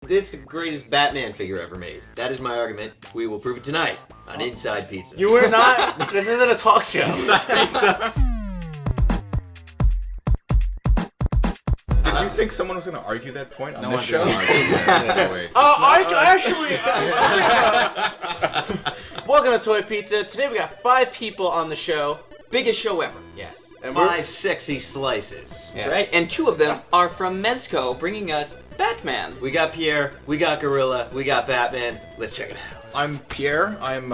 this is the greatest Batman figure ever made. That is my argument. We will prove it tonight on Inside Pizza. You were not. This isn't a talk show. Inside Pizza. Did you think someone was going to argue that point on this show? Welcome to Toy Pizza. Today we got 5 people on the show. Biggest show ever. Yes. And 5 sexy slices. That's right. And 2 of them are from Mezco, bringing us Batman. We got Pierre, we got Gorilla, we got Batman. Let's check it out. I'm Pierre. I'm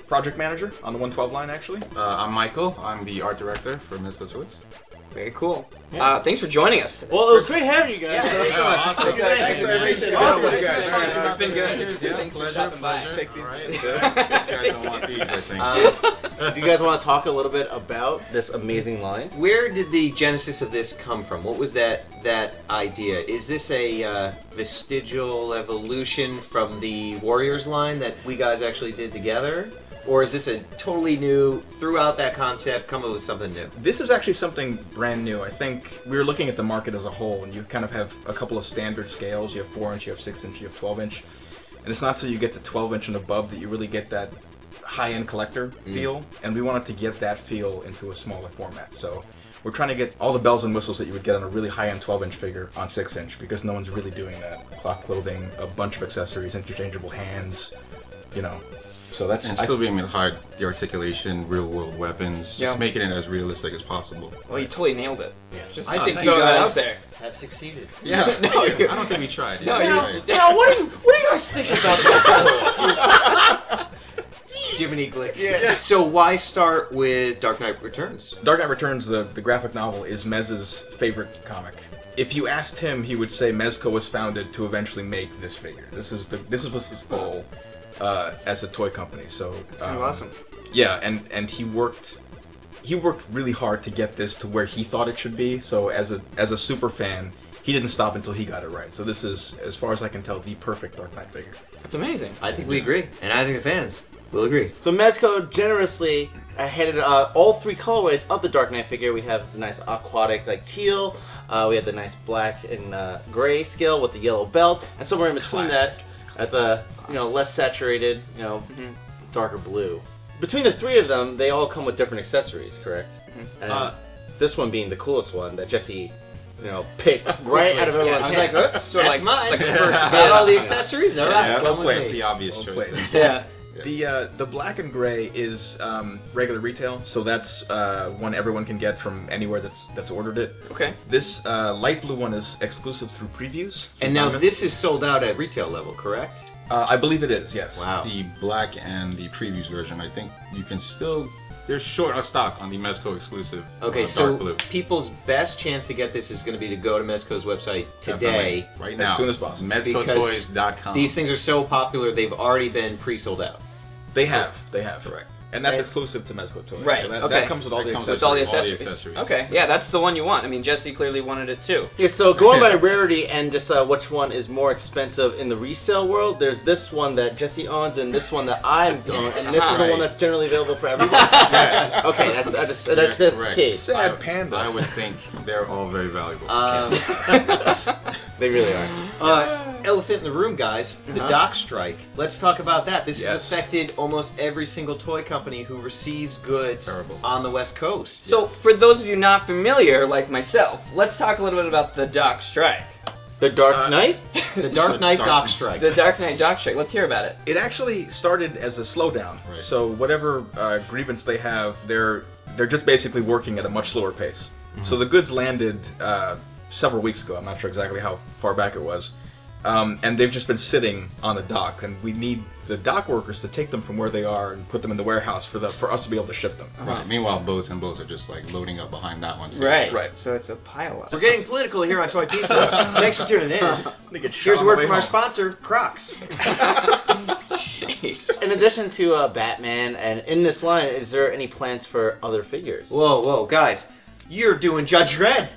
project manager on the 112 line, actually. I'm Michael. I'm the art director for Mezco Toyz. Very cool. Thanks for joining us. Well, it was great having you guys. Yeah, thanks so much. Awesome. Awesome. It's been good. Yeah, Thanks for pleasure. stopping by. Take these. Right. You guys don't want these, I think. Do you guys want to talk a little bit about this amazing line? Where did the genesis of this come from? What was that idea? Is this a vestigial evolution from the Warriors line that we guys actually did together? Or is this a totally new, throughout that concept, come up with something new? This is actually something brand new. I think we were looking at the market as a whole, and you kind of have a couple of standard scales. You have 4-inch, you have 6-inch, you have 12-inch. And it's not till you get to 12-inch and above that you really get that high-end collector feel. And we wanted to get that feel into a smaller format. So we're trying to get all the bells and whistles that you would get on a really high-end 12-inch figure on 6-inch, because no one's really doing that. Cloth clothing, a bunch of accessories, interchangeable hands, you know. So that's And still being able to hide the articulation, real-world weapons, just making it as realistic as possible. Well, you totally nailed it. Yes. I think thank you you. guys Out there. have succeeded. Yeah, No, I don't think we tried. No, Yeah, you- right. Now, what do you guys think about this? Jiminy Glick. Yeah. So why start with Dark Knight Returns? Dark Knight Returns, the graphic novel, is Mez's favorite comic. If you asked him, he would say Mezco was founded to eventually make this figure. This was his goal as a toy company. So Awesome. yeah, and he worked really hard to get this to where he thought it should be. So as a super fan, he didn't stop until he got it right. So this is, as far as I can tell, the perfect Dark Knight figure. That's amazing. I think we agree, and I think the fans will agree. So Mezco generously headed all 3 colorways of the Dark Knight figure. We have the nice aquatic like teal. We have the nice black and gray scale with the yellow belt, and somewhere in between that, at the less saturated, darker blue. Between the 3 of them, they all come with different accessories, correct? And this one being the coolest one that Jesse, picked right out of everyone's I was hand. like, sort of That's mine. like the first Got all the accessories. All right, Yeah, come with that's me. the obvious Well choice. played. then. Yeah. The black and gray is regular retail, so that's one everyone can get from anywhere that's ordered it. Okay. This light blue one is exclusive through previews. And now this is sold out at retail level, correct? I believe it is, yes. Wow. The black and the previews version, I think you can still. They're short of stock on the Mezco exclusive. Okay, dark so blue. people's best chance to get this is going to be to go to Mezco's website today. Definitely. right As now, soon as possible. MezcoToys.com. These things are so popular, they've already been pre-sold out. They have. Correct. And that's And- exclusive to Mezco Toys. Right, So that, okay. that comes with all the That comes accessories. With all the All the accessories. accessories. Okay. Yeah, that's the one you want. I mean, Jesse clearly wanted it too. Yeah, so going by rarity and just which one is more expensive in the resale world, there's this one that Jesse owns and this one that I own, and this is the one that's generally available for everyone. Yes. Okay, that's Correct. Cade. Sad panda. I would think they're all very valuable. They really are. Elephant in the room, guys. The dock strike. Let's talk about that. This has Yes. affected almost every single toy company who receives goods Terrible. on the West Coast. So, for those of you not familiar, like myself, let's talk a little bit about the Dock Strike. The Dark Knight? The Dark Knight Dark- dock strike. The Dark Knight Dock Strike. Let's hear about it. It actually started as a slowdown. Right. So whatever grievance they have, they're just basically working at a much slower pace. So the goods landed several weeks ago. I'm not sure exactly how far back it was. And they've just been sitting on the dock, and we need the dock workers to take them from where they are and put them in the warehouse for us to be able to ship them. Right. Meanwhile, boats and boats are just like loading up behind that one. too. Right. So it's a pile up. We're getting political here on Toy Pizza. Thanks for tuning in. Here's a word from our sponsor, Crocs. Jeez. In addition to Batman, and in this line, is there any plans for other figures? Whoa, guys. You're doing Judge Dredd.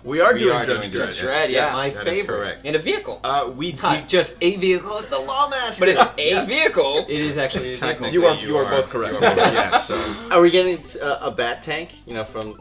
We are We doing are Judge doing Dredd. Dredd. Dredd, yeah. My That is favorite. correct. In a vehicle. Not just a vehicle, it's the Lawmaster. But it's a vehicle. It is actually a vehicle. Technically, You are both correct. You are both, yes. Are we getting a bat tank, from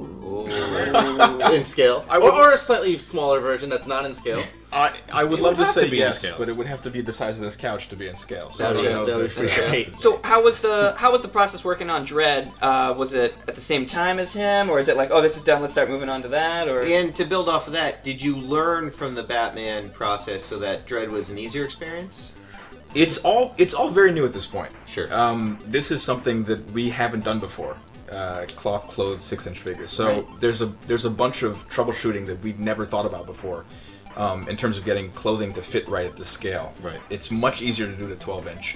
in scale? I would- Or a slightly smaller version that's not in scale? I would It love would to have say to be in yes, scale. but it would have to be the size of this couch to be in scale. So That I don't would know be if pretty it's- great. So how was the process working on Dredd? Was it at the same time as him, or is it like, oh, this is done, let's start moving on to that? Or And to build off of that, did you learn from the Batman process so that Dredd was an easier experience? It's all very new at this point. Sure. This is something that we haven't done before. Cloth clothed 6-inch figures. So there's a bunch of troubleshooting that we've never thought about before. In terms of getting clothing to fit right at the scale. Right. It's much easier to do the 12-inch.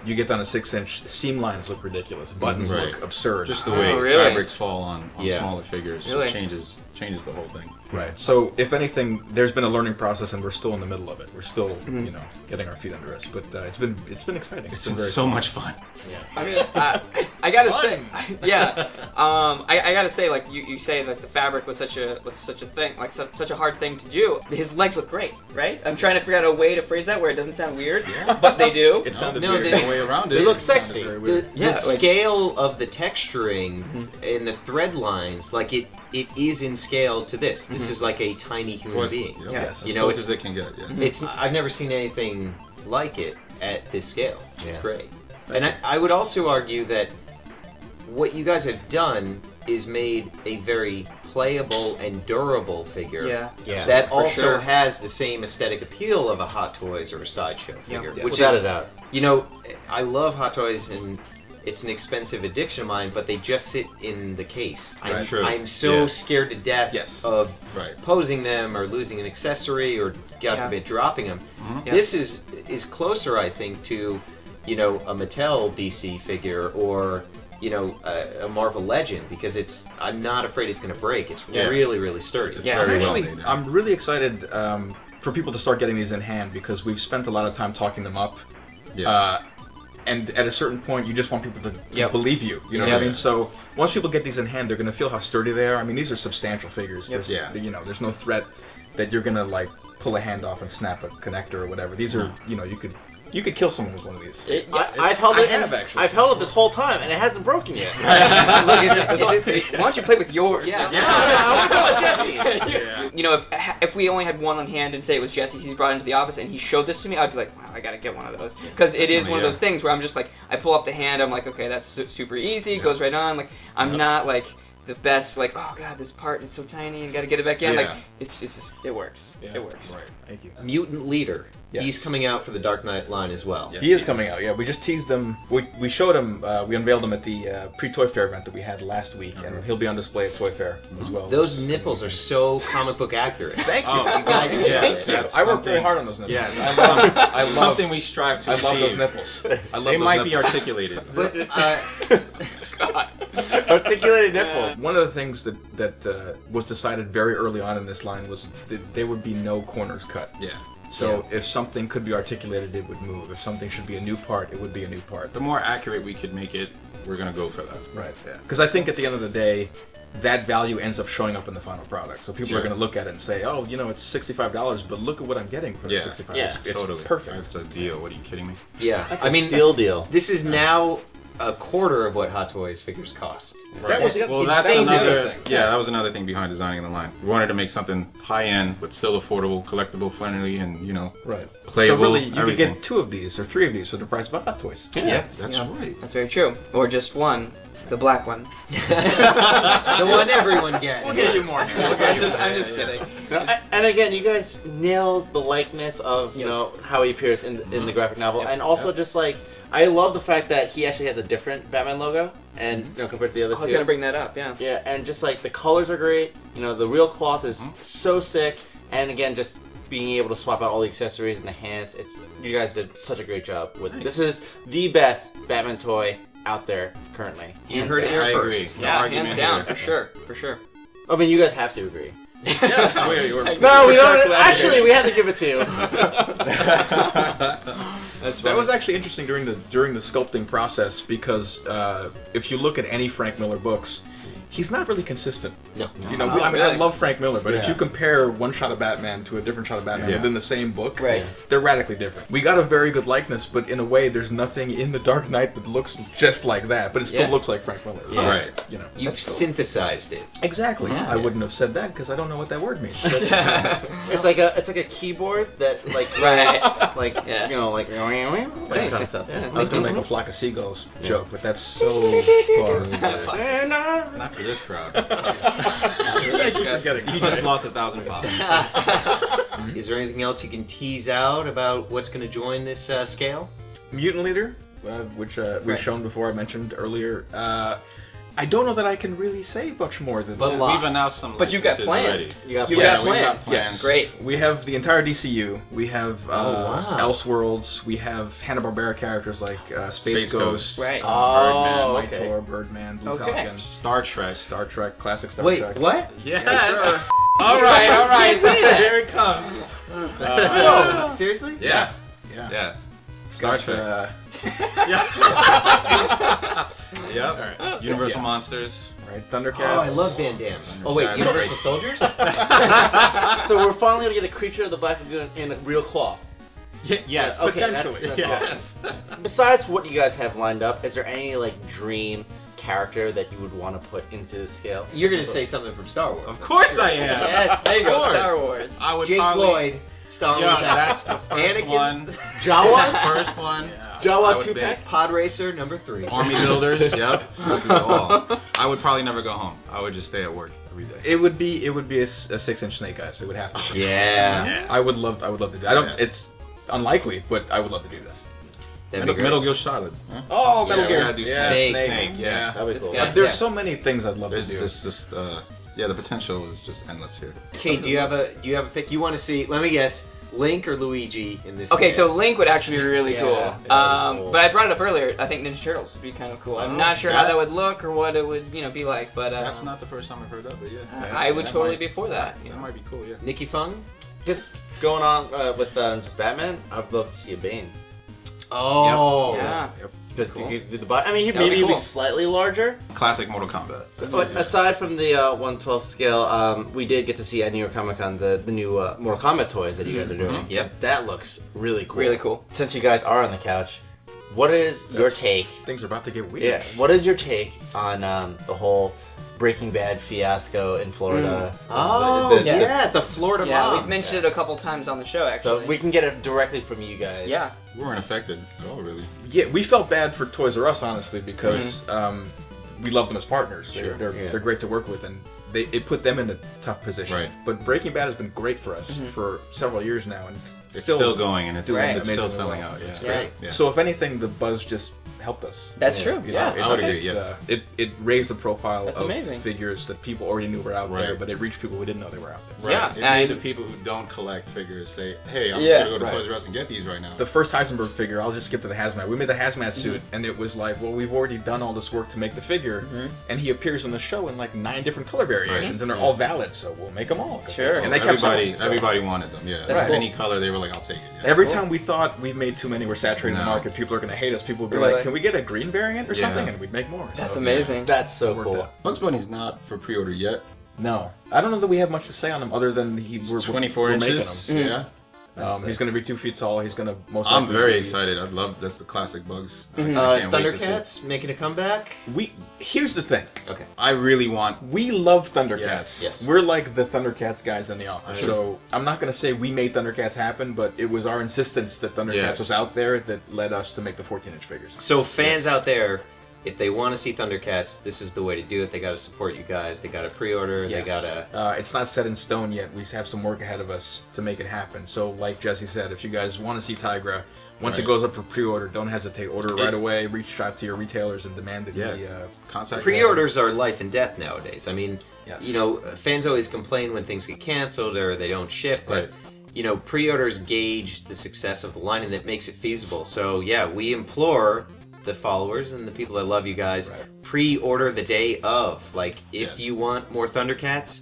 You get down to 6-inch, seam lines look ridiculous. Buttons Right. look absurd. Just the way really? fabrics fall on Yeah. smaller figures Really? just changes the whole thing. Right. So if anything, there's been a learning process, and we're still in the middle of it. We're still, getting our feet under us. But it's been exciting. It's been been very so fun. much fun. I mean, I gotta say, yeah. I gotta say, like you say, like the fabric was such a thing, like such a hard thing to do. His legs look great, right? I'm trying to figure out a way to phrase that where it doesn't sound weird, but they do. It sounded No, weird. they- There's no way around it. They look It sounded sexy. very The, weird. the Yeah, like- scale of the texturing and the thread lines, like it is in scale to this. This is like a tiny human Close- being. yep, Yes. You know, close it's as it can get. Yeah. it's. I've never seen anything like it at this scale. It's Yeah. great. And I would also argue that what you guys have done is made a very playable and durable figure. Yeah. That For also sure. has the same aesthetic appeal of a Hot Toys or a Sideshow figure. Yeah. Which Without is, a doubt. you know, I love Hot Toys and it's an expensive addiction of mine, but they just sit in the case. Right, true. I'm so Yeah. scared to death Yes. of Right. posing them or losing an accessory or, God Yeah. forbid, dropping them. Yeah. This is closer, I think, to, you know, a Mattel DC figure or, you know, a Marvel Legend because I'm not afraid it's going to break. It's Yeah. really, really sturdy. It's Yeah. very well Actually, made. I'm really excited for people to start getting these in hand because we've spent a lot of time talking them up. Yeah. And at a certain point, you just want people to Yep. believe you. You know what Yeah. I mean? So once people get these in hand, they're going to feel how sturdy they are. I mean, these are substantial figures. Yep. There's, Yeah. You know, there's no threat that you're going to like pull a hand off and snap a connector or whatever. These are, you know, you could kill someone with one of these. I've held it. I have, actually. I've held it this whole time, and it hasn't broken yet. Why don't you play with yours? Yeah. I want to go with Jesse's. Yeah. You know, if we only had one on hand and say it was Jesse's, he's brought into the office and he showed this to me, I'd be like, wow, I gotta get one of those. Because it is one of Yeah. those things where I'm just like, I pull up the hand, I'm like, okay, that's super easy, it goes right on. Like, I'm not like the best, like, oh god, this part is so tiny and gotta get it back in. Yeah. Like, it's just, it works. Yeah. It works. Right. Thank you. Mutant Leader. Yes. He's coming out for the Dark Knight line as well. Yes. He is coming out. Yeah, we just teased him. We showed him. We unveiled him at the pre-Toy Fair event that we had last week, and he'll be on display at Toy Fair as well. Those nipples are so comic book accurate. Thank you. Oh, You guys, yeah, thank you. that's I worked very something- hard on those nipples. Yeah, I love something we strive to I love those achieve. nipples. I love They those might be nipples. articulated. But Articulated nipples. One of the things that was decided very early on in this line was that there would be no corners cut. Yeah. So if something could be articulated, it would move. If something should be a new part, it would be a new part. The more accurate we could make it, we're gonna go for that. Right. Yeah. Because I think at the end of the day, that value ends up showing up in the final product. So people are Sure. going to look at it and say, "Oh, you know, it's $65, but look at what I'm getting for the Yeah. $65." Yeah. It's Totally. perfect. That's a deal. What are you kidding me? yeah, That's I a mean, steal deal. this is now a quarter of what Hot Toys figures cost. That was Well, that's insane to another. think. Yeah, that was another thing behind designing the line. We wanted to make something high end, but still affordable, collectible, friendly, and Right. playable. So really, you could everything. get 2 of these or 3 of these for the price of a Hot Toys. Yeah. That's Yeah. right. That's very true. Or just one, the black one. The one everyone gets. you more. I'm just kidding. And again, you guys nailed the likeness of how he appears in the graphic novel, and also just like I love the fact that he actually has a different Batman logo, and compared to the other I was two. gonna bring that up. Yeah. Yeah, and just like the colors are great. The real cloth is so sick, and again, just being able to swap out all the accessories and the hands. You guys did such a great job with it. This is the best Batman toy out there currently. You heard it here I first. agree. No Yeah, argument hands down, here. for sure, for sure. I mean, you guys have to agree. Yes. Wait, you were- No, we don't. Respectfully Actually, we have to give it to you. That was actually interesting during the sculpting process because if you look at any Frank Miller books, he's not really consistent. No. You know, Oh, I mean, really? I love Frank Miller, but if Yeah. you compare one shot of Batman to a different shot of Batman Yeah. within the same book, Right. they're radically different. We got a very good likeness, but in a way, there's nothing in The Dark Knight that looks just like that, but it still Yeah. looks like Frank Miller. Yeah. Right. You know. You've That's cool. synthesized it. Exactly. Yeah. I wouldn't have said that because I don't know what that word means. But It's like a keyboard that like Right. like Yeah. you know like Thanks. kind of stuff. Yeah. I was going to make a flock of seagulls joke, but that's so far. Not for this crowd. Forgetting. You just lost 1,000 followers. Is there anything else you can tease out about what's going to join this scale? Mutant Leader, which we've Right. shown before, I mentioned earlier. I don't know that I can really say much more than But that. lots. We've announced some. But you've got licenses plans. already. You got You Yeah, got we've got plans. plans. Great. We have the entire DCU. We have wow. Elseworlds. We have Hanna-Barbera characters like Space Space Ghost, Ghost. Right. Oh, Birdman, okay. Thor, Birdman, Blue Okay. Falcon, Star Trek. Star Trek, classic Star Wait, Trek. what? Yes. All right. Here it comes. Whoa, seriously? Yeah. Yeah. Yeah. Star Got, Trek. Yep. Universal Monsters. Right, ThunderCats. Oh, I love Van Damme. Oh, wait, Guys, Universal Soldiers? So we're finally gonna get a creature of the Black Lagoon in a real cloth. Yes. Okay, potentially. that's awesome. Besides what you guys have lined up, is there any like dream character that you would want to put into the scale? You're going to say something from Star Wars. Of course I am. Yes, there you go. Of course. Star Wars. I would Jake probably. Lloyd, Star Yeah, Wars. that's the first Anakin. one. Jawas? First one. Jawa I would 2-pack? Pod Racer, number 3. Army builders. Yep. I do it all. I would probably never go home. I would just stay at work every day. It would be a 6-inch Snake Eyes. It would have to. Be. Yeah. I would love to do that. I don't. Yeah. It's unlikely, but I would love to do that. That'd be great. Metal Gear Solid. Huh? Oh, Yeah, we gotta do Snake. Snake. Yeah. That'd be cool. guy. There's Yeah. so many things I'd love There's to do. just yeah, the potential is just endless here. Kate, do you have a pick? You want to see? Let me guess. Link or Luigi in this? Okay, scale? so Link would actually be really Yeah, cool. that'd be cool. But I brought it up earlier. I think Ninja Turtles would be kind of cool. I'm not sure how that would look or what it would, be like, but That's not the first time I've heard of it. Yeah. I would That totally might- be for that. That might be cool. Yeah. Nicky Fung. Just going on with just Batman, I'd love to see a Bane. Oh. Yeah. Because Cool. I mean, That'd maybe be he'd be cool. slightly larger. Classic Mortal Kombat. But aside from the 1/12 scale, we did get to see at New York Comic Con the new Mortal Kombat toys that you guys are doing. Yep. That looks really cool. Really cool. Since you guys are on the couch, what is your take? Things are about to get weird. Yeah, what is your take on the whole Breaking Bad fiasco in Florida? Oh, The- yeah, the Florida Yeah, moms. we've mentioned it a couple times on the show, actually. So we can get it directly from you guys. Yeah. We weren't affected at all, really. Yeah, we felt bad for Toys R Us, honestly, because we love them as partners. Sure. They're great to work with, and it put them in a tough position. Right. But Breaking Bad has been great for us for several years now, and It's still going and it's, doing it's still amazingly selling well. out. It's Yeah. great. Yeah. So if anything, the buzz just helped us. That's true. You Yeah. know, I would agree, yes. It raised the profile That's of amazing. figures that people already knew were out there, Right. but it reached people who didn't know they were out there. Yeah, It made and- the people who don't collect figures say, "Hey, I'm Yeah, gonna go to right. Toys R Us and get these right now." The first Heisenberg figure, I'll just skip to the hazmat. We made the hazmat suit, and it was like, well, we've already done all this work to make the figure, and he appears on the show in like 9 different color variations, and they're all valid, so we'll make them all. Sure. And they kept selling, so- everybody wanted them. Yeah, That's cool. any color they were like, "I'll take it." Yeah. Every time we thought we made too many, we're saturating the No. market, people are going to hate us, people would be Really? like, can we get a green variant or Yeah. something? And we'd make more. That's So, amazing. That's so Worked cool. out. Bugs Bunny's not for pre-order yet. No. I don't know that we have much to say on him other than we're 24 we're inches. making him. Yeah. He's going to be 2 feet tall. He's going to most I'm likely very be- excited. I'd love that's the classic Bugs. I can't wait to see it. Thundercats making a comeback. Here's the thing. Okay. I really want. We love Thundercats. Yes. Yes. We're like the Thundercats guys in the office. Right. So I'm not going to say we made Thundercats happen, but it was our insistence that Thundercats Yes. was out there that led us to make the 14-inch figures. So fans out there, if they want to see Thundercats, this is the way to do it. They got to support you guys. They got to pre-order. Yes. They got to. It's not set in stone yet. We have some work ahead of us to make it happen. So, like Jesse said, if you guys want to see Tigra, once it Right. goes up for pre-order, don't hesitate. Order right away. Reach out to your retailers and demand that Yeah. he Contact Pre-orders are life and death nowadays. I mean, Yes. fans always complain when things get canceled or they don't ship, but Right. pre-orders gauge the success of the line, and that makes it feasible. So yeah, we implore the followers and the people that love you guys, Right. pre-order the day of. Like, if Yes. you want more Thundercats,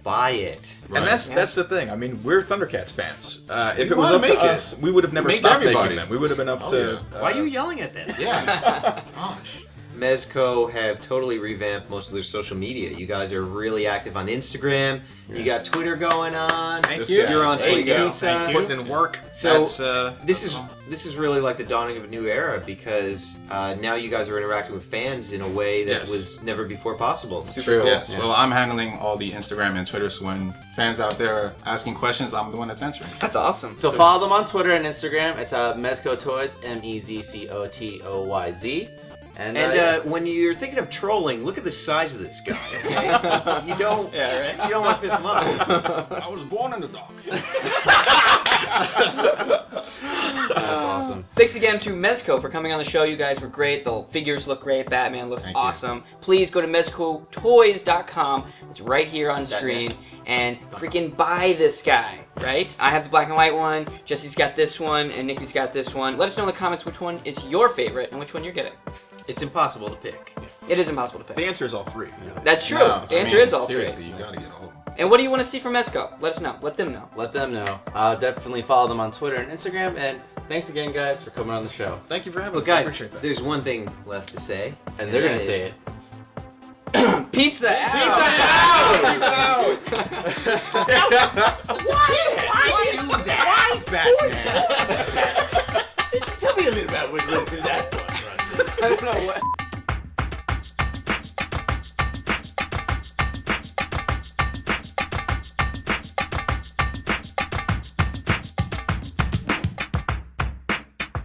buy it. Right. And that's the thing. I mean, we're Thundercats fans. If We it was wanna up to make it. us, we would have never Make stopped everybody. making them. We would have been up Oh, to. yeah. Why are you yelling at them? Yeah. Gosh. Mezco have totally revamped most of their social media. You guys are really active on Instagram. You got Twitter going on. Thank you. You're on There you go. Twitter. Putting in work. So That's, this is really like the dawning of a new era because now you guys are interacting with fans in a way that Yes. was never before possible. True. Yes. Yeah. Well, I'm handling all the Instagram and Twitter, so when fans out there are asking questions, I'm the one that's answering. That's awesome. So follow them on Twitter and Instagram. It's Mezco Toyz, Mezcotoyz. And when you're thinking of trolling, look at the size of this guy. Okay? you don't want to piss him off. I was born in the dark. that's awesome. Thanks again to Mezco for coming on the show. You guys were great. The figures look great. Batman looks Thank you. awesome. Please go to mezcotoyz.com. It's right here on screen. And freaking buy this guy, right? I have the black and white one. Jesse's got this one. And Nicky's got this one. Let us know in the comments which one is your favorite and which one you're getting. It's impossible to pick. It is impossible to pick. the answer is all three. That's true. No, The I answer mean, is all three. seriously, you gotta get a hold. And what do you want to see from Mezco? Let us know. Let them know. Let them know. Definitely follow them on Twitter and Instagram. And thanks again, guys, for coming on the show. Thank you for having Well, us. I guys, appreciate that. there's one thing left to say. And they're going to that say is- it. Pizza out! Why do that? Batman? Tell me a little about what went through that thought process. I don't know what.